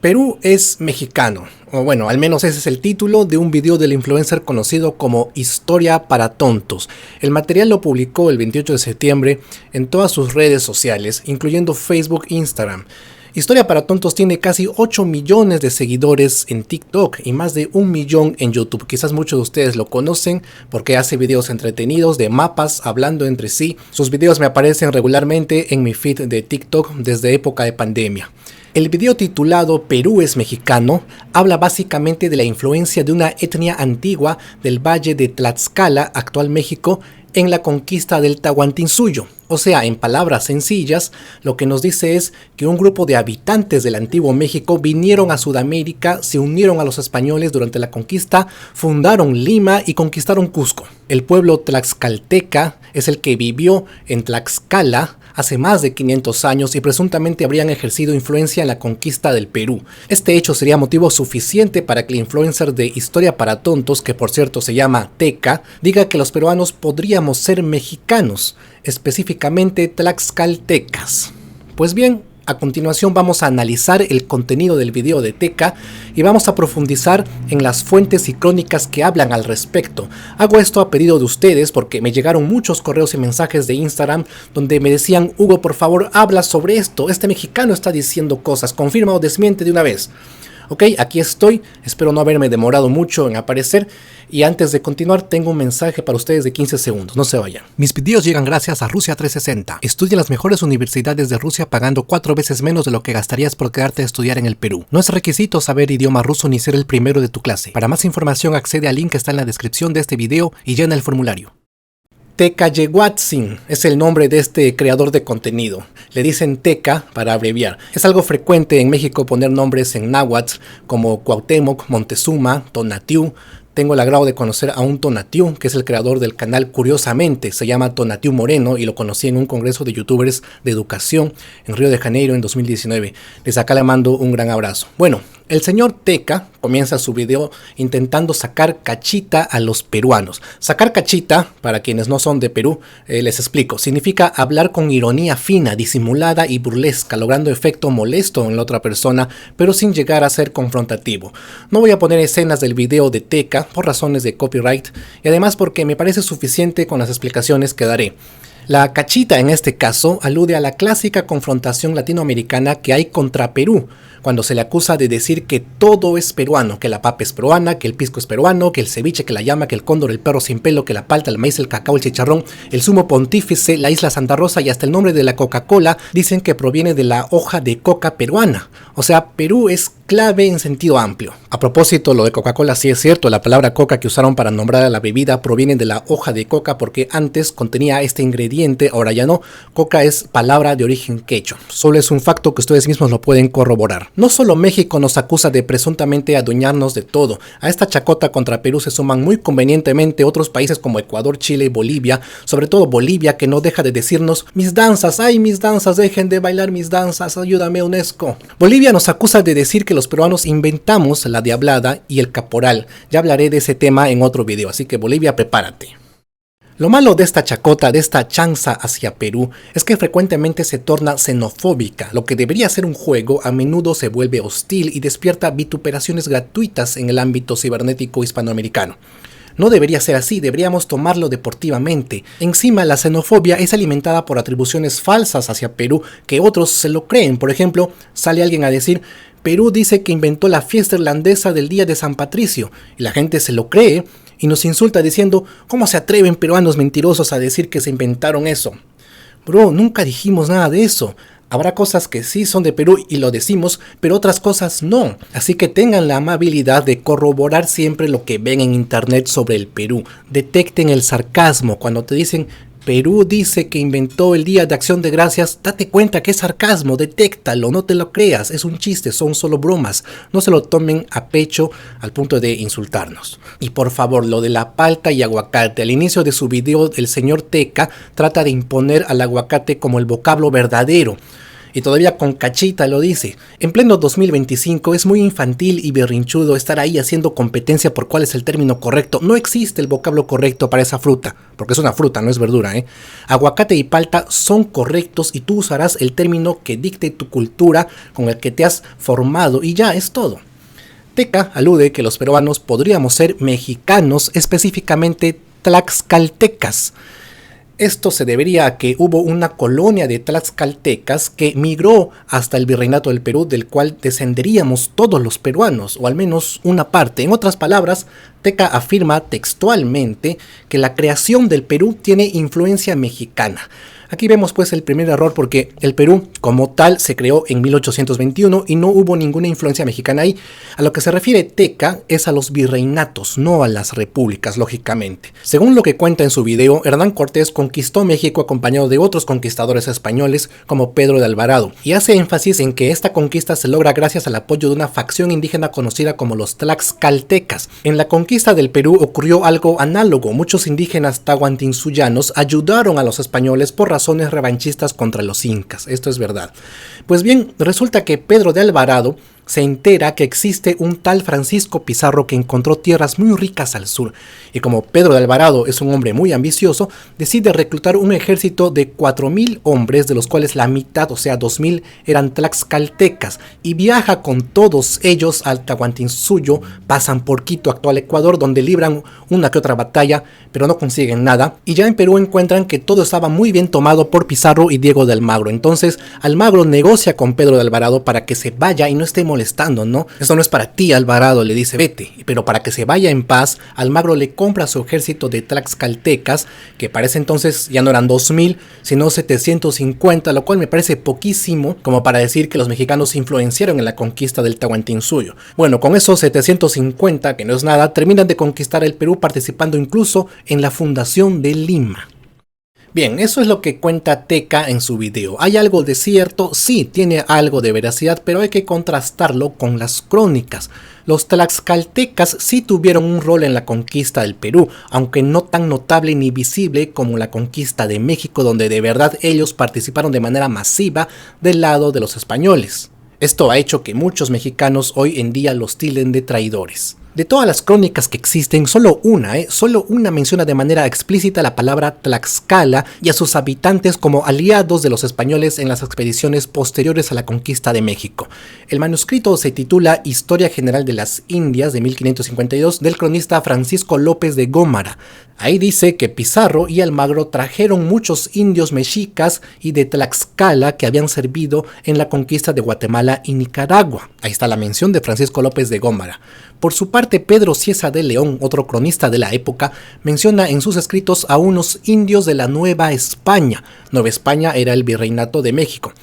Perú es mexicano, o bueno, al menos ese es el título de un video del influencer conocido como Historia para Tontos. El material lo publicó el 28 de septiembre en todas sus redes sociales, incluyendo Facebook e Instagram. Historia para Tontos tiene casi 8 millones de seguidores en TikTok y más de 1 millón en YouTube. Quizás muchos de ustedes lo conocen porque hace videos entretenidos de mapas hablando entre sí. Sus videos me aparecen regularmente en mi feed de TikTok desde época de pandemia. El video titulado Perú es mexicano habla básicamente de la influencia de una etnia antigua del valle de Tlaxcala, actual México, en la conquista del Tahuantinsuyo. O sea, en palabras sencillas, lo que nos dice es que un grupo de habitantes del antiguo México vinieron a Sudamérica, se unieron a los españoles durante la conquista, fundaron Lima y conquistaron Cusco. El pueblo tlaxcalteca es el que vivió en Tlaxcala hace más de 500 años y presuntamente habrían ejercido influencia en la conquista del Perú. Este hecho sería motivo suficiente para que el influencer de Historia para Tontos, que por cierto se llama Teca, diga que los peruanos podríamos ser mexicanos, específicamente tlaxcaltecas. Pues bien, a continuación vamos a analizar el contenido del video de Teca y vamos a profundizar en las fuentes y crónicas que hablan al respecto. Hago esto a pedido de ustedes porque me llegaron muchos correos y mensajes de Instagram donde me decían: Hugo, por favor, habla sobre esto, este mexicano está diciendo cosas, confirma o desmiente de una vez. Ok, aquí estoy, espero no haberme demorado mucho en aparecer y antes de continuar tengo un mensaje para ustedes de 15 segundos, no se vayan. Mis videos llegan gracias a Rusia 360. Estudia en las mejores universidades de Rusia pagando 4 veces menos de lo que gastarías por quedarte a estudiar en el Perú. No es requisito saber idioma ruso ni ser el primero de tu clase. Para más información accede al link que está en la descripción de este video y llena el formulario. Teca Yehuatzin es el nombre de este creador de contenido. Le dicen Teca para abreviar. Es algo frecuente en México poner nombres en náhuatl como Cuauhtémoc, Montezuma, Tonatiuh. Tengo el agrado de conocer a un Tonatiuh, que es el creador del canal Curiosamente. Se llama Tonatiuh Moreno y lo conocí en un congreso de youtubers de educación en Río de Janeiro en 2019. Desde acá le mando un gran abrazo. Bueno, el señor Teca comienza su video intentando sacar cachita a los peruanos. Sacar cachita, para quienes no son de Perú, les explico. Significa hablar con ironía fina, disimulada y burlesca, logrando efecto molesto en la otra persona, pero sin llegar a ser confrontativo. No voy a poner escenas del video de Teca por razones de copyright y además porque me parece suficiente con las explicaciones que daré. La cachita en este caso alude a la clásica confrontación latinoamericana que hay contra Perú, cuando se le acusa de decir que todo es peruano, que la papa es peruana, que el pisco es peruano, que el ceviche, que la llama, que el cóndor, el perro sin pelo, que la palta, el maíz, el cacao, el chicharrón, el sumo pontífice, la isla Santa Rosa y hasta el nombre de la Coca-Cola dicen que proviene de la hoja de coca peruana. O sea, Perú es clave en sentido amplio. A propósito, lo de Coca-Cola sí es cierto, la palabra coca que usaron para nombrar a la bebida proviene de la hoja de coca porque antes contenía este ingrediente, ahora ya no. Coca es palabra de origen quechua. Solo es un facto que ustedes mismos lo pueden corroborar. No solo México nos acusa de presuntamente adueñarnos de todo. A esta chacota contra Perú se suman muy convenientemente otros países como Ecuador, Chile y Bolivia, sobre todo Bolivia, que no deja de decirnos: mis danzas, ay mis danzas, dejen de bailar mis danzas, ayúdame UNESCO. Bolivia nos acusa de decir que los peruanos inventamos la diablada y el caporal. Ya hablaré de ese tema en otro video, así que Bolivia, prepárate. Lo malo de esta chacota, de esta chanza hacia Perú, es que frecuentemente se torna xenofóbica. Lo que debería ser un juego a menudo se vuelve hostil y despierta vituperaciones gratuitas en el ámbito cibernético hispanoamericano. No debería ser así, deberíamos tomarlo deportivamente. Encima, la xenofobia es alimentada por atribuciones falsas hacia Perú que otros se lo creen. Por ejemplo, sale alguien a decir: Perú dice que inventó la fiesta irlandesa del día de San Patricio, y la gente se lo cree y nos insulta diciendo: ¿cómo se atreven peruanos mentirosos a decir que se inventaron eso? Bro, nunca dijimos nada de eso. Habrá cosas que sí son de Perú y lo decimos, pero otras cosas no. Así que tengan la amabilidad de corroborar siempre lo que ven en internet sobre el Perú. Detecten el sarcasmo cuando te dicen: Perú dice que inventó el Día de Acción de Gracias. Date cuenta que es sarcasmo, detéctalo, no te lo creas, es un chiste, son solo bromas. No se lo tomen a pecho al punto de insultarnos. Y por favor, lo de la palta y aguacate. Al inicio de su video, el señor Teca trata de imponer al aguacate como el vocablo verdadero. Y todavía con cachita lo dice. En pleno 2025 es muy infantil y berrinchudo estar ahí haciendo competencia por cuál es el término correcto. No existe el vocablo correcto para esa fruta, porque es una fruta, no es verdura, ¿eh? Aguacate y palta son correctos y tú usarás el término que dicte tu cultura con el que te has formado y ya es todo. Teca alude que los peruanos podríamos ser mexicanos, específicamente tlaxcaltecas. Esto se debería a que hubo una colonia de tlaxcaltecas que migró hasta el Virreinato del Perú, del cual descenderíamos todos los peruanos, o al menos una parte. En otras palabras, Teca afirma textualmente que la creación del Perú tiene influencia mexicana. Aquí vemos pues el primer error porque el Perú como tal se creó en 1821 y no hubo ninguna influencia mexicana ahí. A lo que se refiere Teca es a los virreinatos, no a las repúblicas, lógicamente. Según lo que cuenta en su video, Hernán Cortés conquistó México acompañado de otros conquistadores españoles como Pedro de Alvarado y hace énfasis en que esta conquista se logra gracias al apoyo de una facción indígena conocida como los tlaxcaltecas. En la conquista del Perú ocurrió algo análogo. Muchos indígenas tahuantinsuyanos ayudaron a los españoles por razones revanchistas contra los incas. Esto es verdad. Pues bien, resulta que Pedro de Alvarado se entera que existe un tal Francisco Pizarro que encontró tierras muy ricas al sur, y como Pedro de Alvarado es un hombre muy ambicioso, decide reclutar un ejército de 4,000 hombres, de los cuales la mitad, o sea 2,000, eran tlaxcaltecas, y viaja con todos ellos al Tahuantinsuyo, pasan por Quito, actual Ecuador, donde libran una que otra batalla, pero no consiguen nada, y ya en Perú encuentran que todo estaba muy bien tomado por Pizarro y Diego de Almagro. Entonces Almagro negocia con Pedro de Alvarado para que se vaya y no esté molestando, ¿no? Esto no es para ti, Alvarado, le dice, vete. Pero para que se vaya en paz, Almagro le compra su ejército de tlaxcaltecas, que para ese entonces ya no eran 2,000, sino 750, lo cual me parece poquísimo como para decir que los mexicanos influenciaron en la conquista del Tahuantinsuyo. Bueno, con esos 750, que no es nada, terminan de conquistar el Perú participando incluso en la fundación de Lima. Bien, eso es lo que cuenta Teca en su video. ¿Hay algo de cierto? Sí, tiene algo de veracidad, pero hay que contrastarlo con las crónicas. Los tlaxcaltecas sí tuvieron un rol en la conquista del Perú, aunque no tan notable ni visible como la conquista de México, donde de verdad ellos participaron de manera masiva del lado de los españoles. Esto ha hecho que muchos mexicanos hoy en día los tilden de traidores. De todas las crónicas que existen, solo una menciona de manera explícita la palabra Tlaxcala y a sus habitantes como aliados de los españoles en las expediciones posteriores a la conquista de México. El manuscrito se titula Historia General de las Indias de 1552 del cronista Francisco López de Gómara. Ahí dice que Pizarro y Almagro trajeron muchos indios mexicas y de Tlaxcala que habían servido en la conquista de Guatemala y Nicaragua. Ahí está la mención de Francisco López de Gómara. Por su parte, Pedro Cieza de León, otro cronista de la época, menciona en sus escritos a unos indios de la Nueva España. Nueva España era el virreinato de México,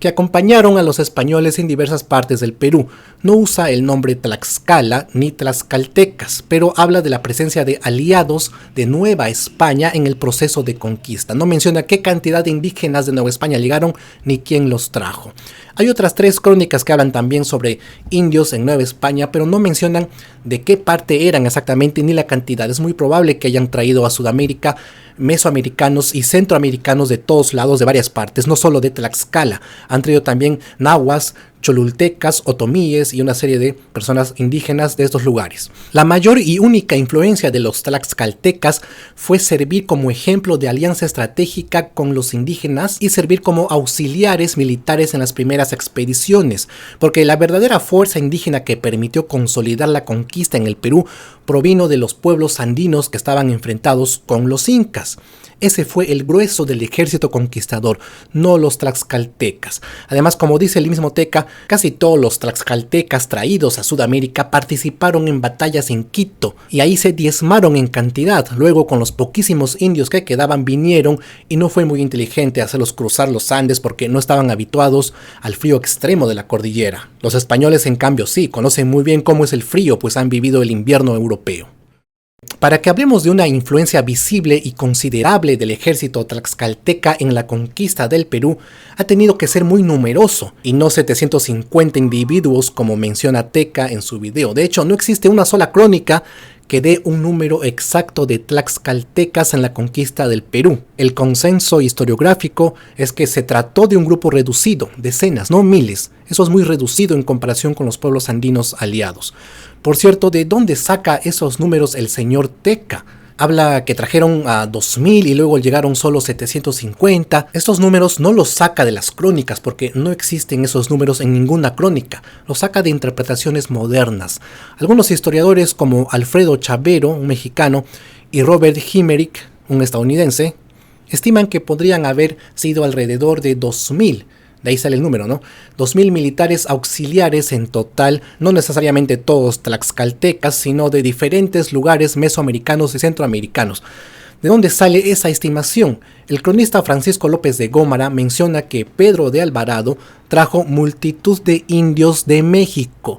que acompañaron a los españoles en diversas partes del Perú. No usa el nombre Tlaxcala ni tlaxcaltecas, pero habla de la presencia de aliados de Nueva España en el proceso de conquista. No menciona qué cantidad de indígenas de Nueva España llegaron ni quién los trajo. Hay otras 3 crónicas que hablan también sobre indios en Nueva España, pero no mencionan de qué parte eran exactamente ni la cantidad. Es muy probable que hayan traído a Sudamérica mesoamericanos y centroamericanos de todos lados, de varias partes, no solo de Tlaxcala. Han traído también nahuas, cholultecas, otomíes y una serie de personas indígenas de estos lugares. La mayor y única influencia de los tlaxcaltecas fue servir como ejemplo de alianza estratégica con los indígenas y servir como auxiliares militares en las primeras expediciones, porque la verdadera fuerza indígena que permitió consolidar la conquista en el Perú provino de los pueblos andinos que estaban enfrentados con los incas. Ese fue el grueso del ejército conquistador, no los tlaxcaltecas. Además, como dice el mismo Teca, casi todos los tlaxcaltecas traídos a Sudamérica participaron en batallas en Quito y ahí se diezmaron en cantidad. Luego, con los poquísimos indios que quedaban, vinieron y no fue muy inteligente hacerlos cruzar los Andes porque no estaban habituados al frío extremo de la cordillera. Los españoles, en cambio, sí, conocen muy bien cómo es el frío, pues han vivido el invierno europeo. Para que hablemos de una influencia visible y considerable del ejército tlaxcalteca en la conquista del Perú, ha tenido que ser muy numeroso, y no 750 individuos como menciona Teca en su video. De hecho, no existe una sola crónica que dé un número exacto de tlaxcaltecas en la conquista del Perú. El consenso historiográfico es que se trató de un grupo reducido, decenas, no miles. Eso es muy reducido en comparación con los pueblos andinos aliados. Por cierto, ¿de dónde saca esos números el señor Teca? Habla que trajeron a 2000 y luego llegaron solo 750. Estos números no los saca de las crónicas porque no existen esos números en ninguna crónica. Los saca de interpretaciones modernas. Algunos historiadores como Alfredo Chavero, un mexicano, y Robert Himmerich, un estadounidense, estiman que podrían haber sido alrededor de 2000. De ahí sale el número, ¿no? 2000 militares auxiliares en total, no necesariamente todos tlaxcaltecas, sino de diferentes lugares mesoamericanos y centroamericanos. ¿De dónde sale esa estimación? El cronista Francisco López de Gómara menciona que Pedro de Alvarado trajo multitud de indios de México.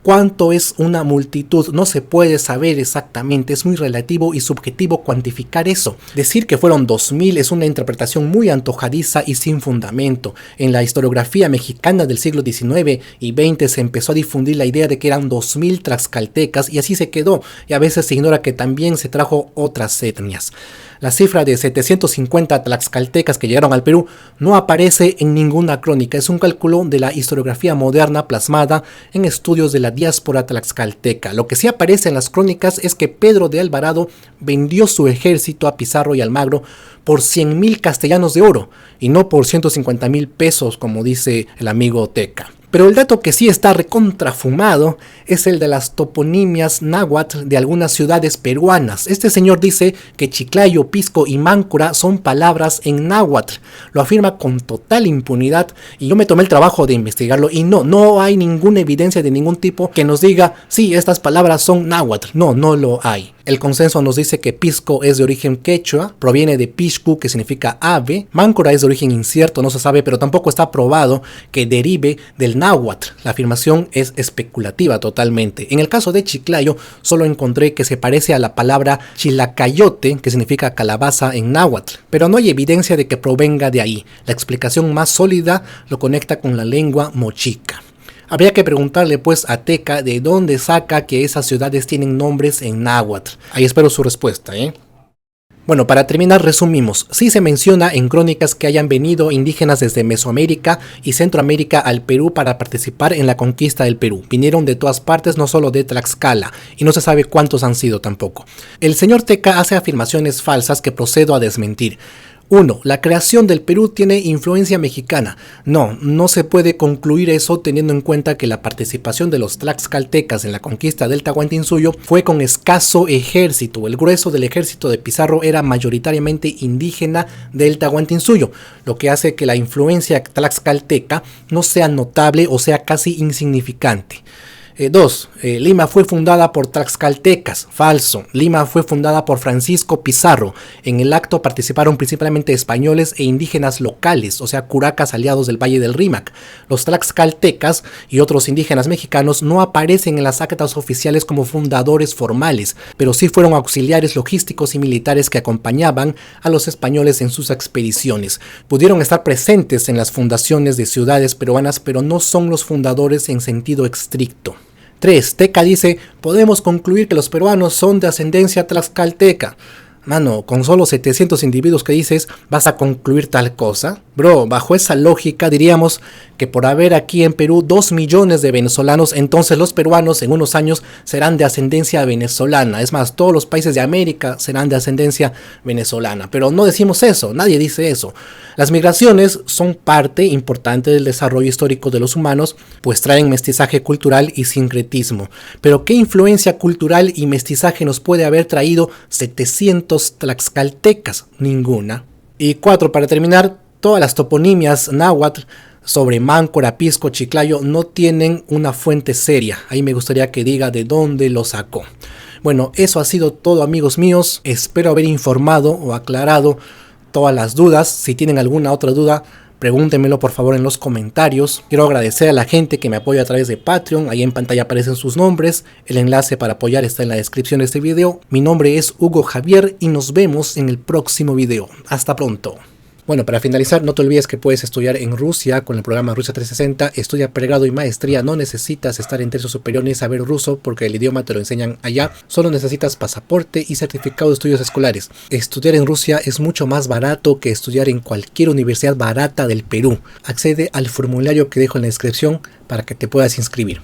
¿Cuánto es una multitud? No se puede saber exactamente, es muy relativo y subjetivo cuantificar eso. Decir que fueron 2000 es una interpretación muy antojadiza y sin fundamento. En la historiografía mexicana del siglo XIX y XX se empezó a difundir la idea de que eran 2000 tlaxcaltecas y así se quedó, y a veces se ignora que también se trajo otras etnias. La cifra de 750 tlaxcaltecas que llegaron al Perú no aparece en ninguna crónica, es un cálculo de la historiografía moderna plasmada en estudios de la diáspora tlaxcalteca. Lo que sí aparece en las crónicas es que Pedro de Alvarado vendió su ejército a Pizarro y Almagro por 100,000 castellanos de oro y no por 150,000 pesos como dice el amigo Teca. Pero el dato que sí está recontrafumado es el de las toponimias náhuatl de algunas ciudades peruanas. Este señor dice que Chiclayo, Pisco y Máncora son palabras en náhuatl. Lo afirma con total impunidad y yo me tomé el trabajo de investigarlo y no hay ninguna evidencia de ningún tipo que nos diga sí, estas palabras son náhuatl. No lo hay. El consenso nos dice que Pisco es de origen quechua, proviene de Pixcu, que significa ave. Máncora es de origen incierto, no se sabe, pero tampoco está probado que derive del náhuatl. La afirmación es especulativa totalmente. En el caso de Chiclayo, solo encontré que se parece a la palabra chilacayote, que significa calabaza en náhuatl, pero no hay evidencia de que provenga de ahí. La explicación más sólida lo conecta con la lengua mochica. Habría que preguntarle pues a Teca de dónde saca que esas ciudades tienen nombres en náhuatl. Ahí espero su respuesta, Bueno, para terminar resumimos. Sí se menciona en crónicas que hayan venido indígenas desde Mesoamérica y Centroamérica al Perú para participar en la conquista del Perú. Vinieron de todas partes, no solo de Tlaxcala, y no se sabe cuántos han sido tampoco. El señor Teca hace afirmaciones falsas que procedo a desmentir. 1. La creación del Perú tiene influencia mexicana. No se puede concluir eso teniendo en cuenta que la participación de los tlaxcaltecas en la conquista del Tahuantinsuyo fue con escaso ejército. El grueso del ejército de Pizarro era mayoritariamente indígena del Tahuantinsuyo, lo que hace que la influencia tlaxcalteca no sea notable o sea casi insignificante. 2. Lima fue fundada por tlaxcaltecas. Falso. Lima fue fundada por Francisco Pizarro. En el acto participaron principalmente españoles e indígenas locales, o sea, curacas aliados del Valle del Rímac. Los tlaxcaltecas y otros indígenas mexicanos no aparecen en las actas oficiales como fundadores formales, pero sí fueron auxiliares logísticos y militares que acompañaban a los españoles en sus expediciones. Pudieron estar presentes en las fundaciones de ciudades peruanas, pero no son los fundadores en sentido estricto. 3. Teca dice, podemos concluir que los peruanos son de ascendencia tlaxcalteca. Mano, con solo 700 individuos que dices, ¿vas a concluir tal cosa? Bro, bajo esa lógica diríamos que por haber aquí en Perú 2 millones de venezolanos, entonces los peruanos en unos años serán de ascendencia venezolana. Es más, todos los países de América serán de ascendencia venezolana. Pero no decimos eso, nadie dice eso. Las migraciones son parte importante del desarrollo histórico de los humanos, pues traen mestizaje cultural y sincretismo. Pero ¿qué influencia cultural y mestizaje nos puede haber traído 700 tlaxcaltecas? Ninguna. Y 4, para terminar, todas las toponimias náhuatl sobre Máncora, Pisco, Chiclayo no tienen una fuente seria. Ahí me gustaría que diga de dónde lo sacó. Bueno, eso ha sido todo, amigos míos. Espero haber informado o aclarado todas las dudas. Si tienen alguna otra duda, pregúntenmelo por favor en los comentarios. Quiero agradecer a la gente que me apoya a través de Patreon. Ahí en pantalla aparecen sus nombres. El enlace para apoyar está en la descripción de este video. Mi nombre es Hugo Javier y nos vemos en el próximo video. Hasta pronto. Bueno, para finalizar, no te olvides que puedes estudiar en Rusia con el programa Rusia 360, estudia pregrado y maestría, no necesitas estar en tercio superior ni saber ruso porque el idioma te lo enseñan allá, solo necesitas pasaporte y certificado de estudios escolares. Estudiar en Rusia es mucho más barato que estudiar en cualquier universidad barata del Perú. Accede al formulario que dejo en la descripción para que te puedas inscribir.